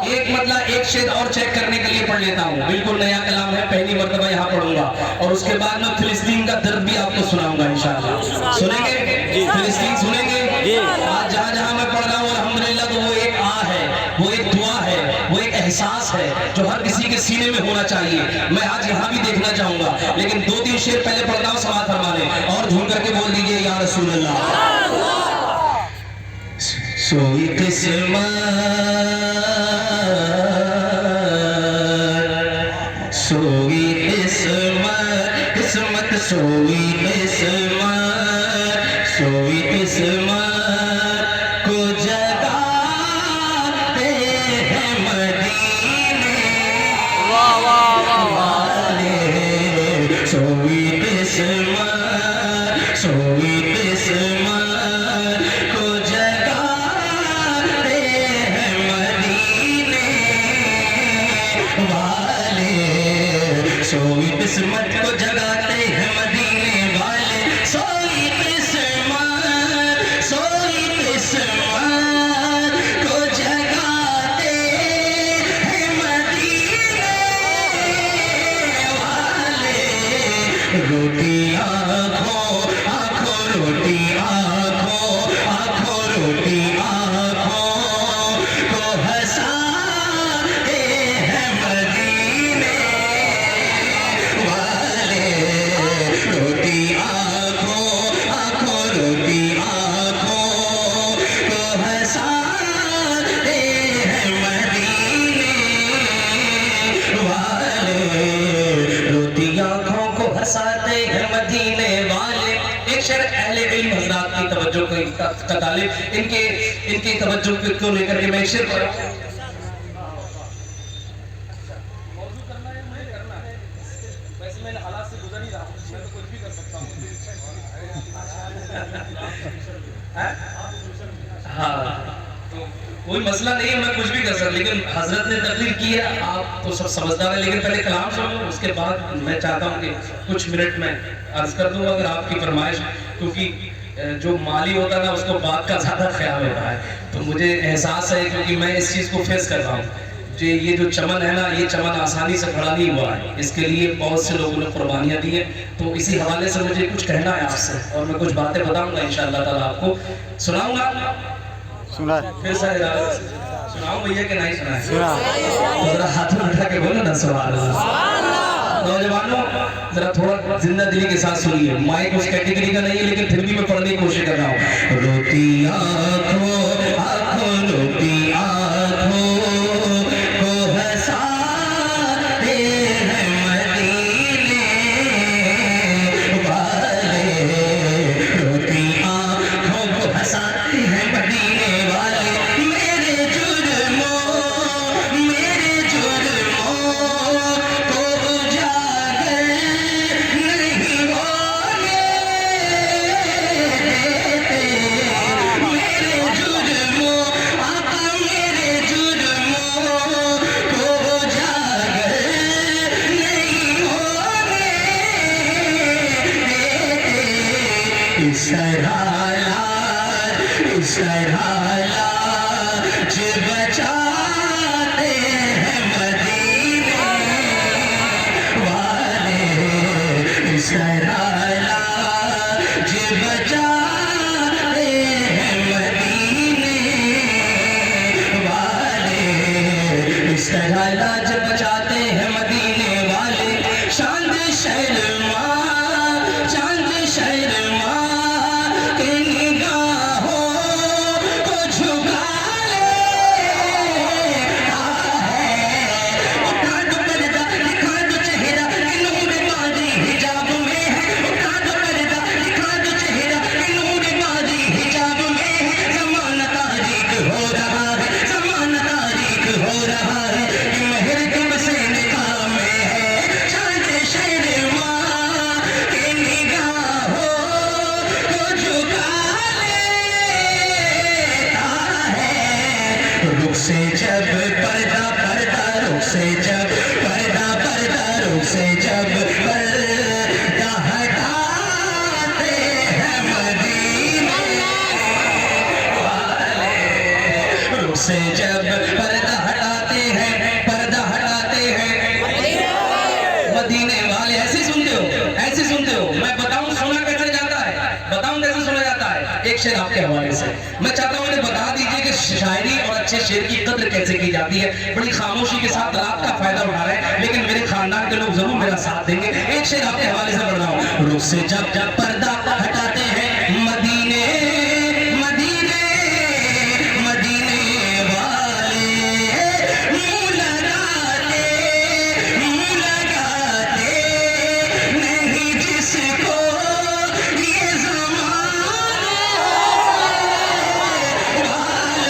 एक मतलब एक शेर और चेक करने के लिए पढ़ लेता हूँ, बिल्कुल नया कलाम है, पहली मर्तबा यहाँ पढ़ूंगा और उसके बाद में फिलिस्तीन का दर्द भी आपको सुनाऊंगा इंशाअल्लाह। सुनेंगे? फिलिस्तीन सुनेंगे? आज जहाँ जहाँ मैं पढ़ रहा हूँ अल्हम्दुलिल्लाह, तो वो एक आ है, वो एक दुआ है, वो एक एहसास है जो हर किसी के सीने में होना चाहिए। मैं आज यहाँ भी देखना चाहूंगा, लेकिन 2-3 शेर पहले पढ़ता हूँ समाअत फरमाने और झूम करके बोल दीजिए या रसूल अल्लाह। सोई किस्मत, सोई किस्मत, किस्मत सोई किस्मत, सोई किस्मत को जगाते हैं मदीने वाले। सोई किस्मत, सोई किस्मत को जगाते हैं मदीने वाले। सोई किस्मत को जगाते हैं मदीने वाले। सोई किस्मत, सोई किस्मत को जगाते हैं मदीने वाले। रोटी आँखों, आँखों रोटी आँखों, आँखों रोटी आँखों को हंसाते हैं मदीने वाले। रोटी आँखों, आँखों रोटी आँखों को हंसाते हैं मदीने वाले। रोटी आँखों को हंसाते हैं मदीने वाले। एक शेर अहले इल्म हज़रात की तवज्जो का तालिब, इनकी तवज्जो को लेकर के मैं एक शेर पढ़ा। वैसे मैंने हालात से गुजर ही रहा हूं, मैं तो कुछ भी कर सकता हूं। हाँ, तो कोई मसला नहीं है, मैं कुछ भी कर सकता, लेकिन हजरत ने तकरीर की है, आप तो सब समझदार हैं। लेकिन पहले कलाम सुनो, उसके बाद मैं चाहता हूँ कि कुछ मिनट में अर्ज कर दूँ अगर आपकी फरमाइश, क्योंकि जो माली होता है ना उसको बात का ज़्यादा ख्याल होता है। तो मुझे एहसास है, क्योंकि मैं इस चीज़ को फेस कर रहा हूँ। ये जो चमन है ना, ये चमन आसानी से खड़ा नहीं हुआ है, इसके लिए बहुत से लोगों ने कुर्बानियाँ दी हैं। तो इसी हवाले से मुझे कुछ कहना है आपसे और मैं कुछ बातें बताऊंगा इंशाअल्लाह ताला, आपको सुनाऊंगा। सुना फिर सुनाऊं भैया कि नहीं सुना? तो जरा हाथ में उठा के बोलो ना सुभान अल्लाह। नौजवानों जरा थोड़ा जिंदा दिली के साथ सुनिए, माइक उस कैटेगरी का नहीं है, लेकिन फिर भी मैं पढ़ने की कोशिश कर रहा हूँ। रोटी आँखों, आँखों रोटी आँखों को हंसाते हैं मदीने वाले। रोटी आँखों को हंसाते हैं मदीने वाले। मेरे जुर्मों को उजागर नहीं होने देते। मेरे जुर्मों, आका मेरे जुर्मों को उजागर नहीं होने देते। इस तरह लाज बचाते हैं मदीने वाले। इस तरह लाज बचाते हैं मदीने वाले। इस तरह लाज बचाते हैं मदीने वाले। चांद शर्मा, चांद शर्मा के निगाहों को झुका लेता है। उठा दो पर्दा, दिखा दो चेहरा, नूर बाजी हिजाब में है। उठा दो पर्दा, दिखा दो चेहरा, नूर बाजी हिजाब में है। ज़माना तारीख हो रहा है, ज़माना तारीख हो रहा है। मेहर मैं चाहता हूँ इन्हें बता दीजिए कि शायरी और अच्छे शेर की कद्र कैसे की जाती है। बड़ी खामोशी के साथ रात का फायदा उठा रहे हैं, लेकिन मेरे खानदान के लोग जरूर मेरा साथ देंगे। एक शेर आपके हवाले से पढ़ रहा हूँ। रुख से जब जब पर्दा हटाते हैं मदीने मदीने मदीने वाले, मुँह लगाते नहीं जिसको ये ज़माने वाले,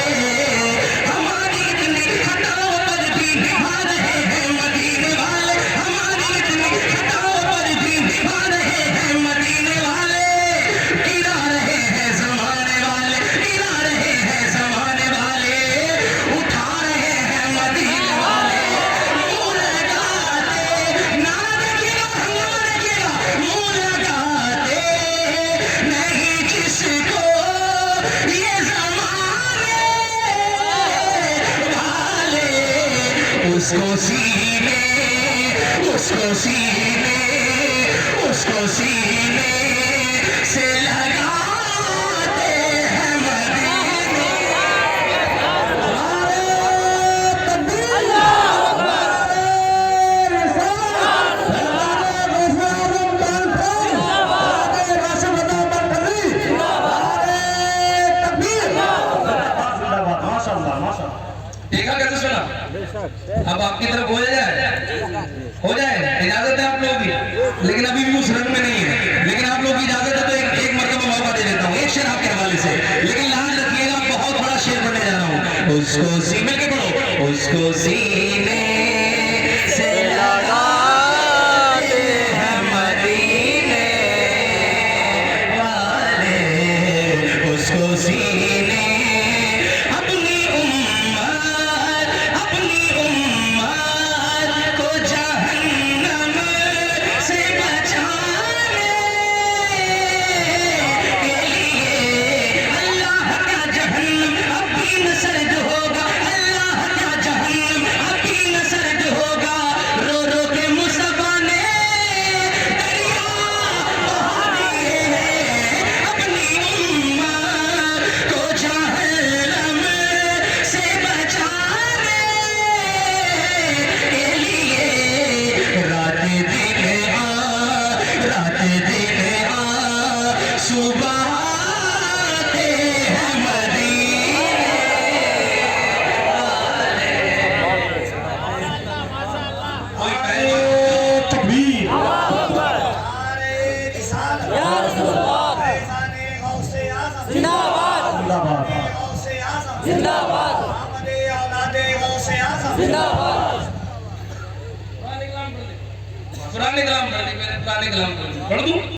हमारी इतनी खताओं पर भी निभा रहे हैं मदीने वाले, हमारी इतनी खताओं पर भी निभा रहे हैं मदीने वाले, गिरा रहे हैं ज़माने वाले, गिरा रहे हैं ज़माने वाले, उठा रहे हैं मदीने वाले, मुँह लगाते नारे गिरा हमारे गिरा, मुँह लगाते नहीं जिसको ये ज़माने वाले, उसको सीने उसको सीने उसको सीने से लगाते हैं मदीने। देखा कैसे सुना? अब आपकी तरफ हो जाए इजाजत है आप लोगों की, लेकिन अभी भी उस रंग में नहीं है। लेकिन आप लोगों की इजाजत है तो एक मरतबा मौका दे देता हूँ, एक शेर आपके हवाले से। लेकिन लाज रखिएगा, बहुत बड़ा शेर पढ़ने जा रहा हूँ। उसको सीने के पढ़ो, उसको सीने से लगाते हैं मदीने वाले, उसको सीने अपनी उम्मत को जहन्नम से बचाने के लिए, अल्लाह का जहन्नम अब भी न सर्द होगा, अल्लाह का जहन्नम अब भी न सर्द होगा, रो रो के मुस्तफा ने दरिया बहा दिए हैं, अपनी उम्मत को जहन्नम से बचाने के लिए, रात दिन आ सुबह आते हैं मदीने वाले। तकबीर पुराने कलाम पढ़ दूं?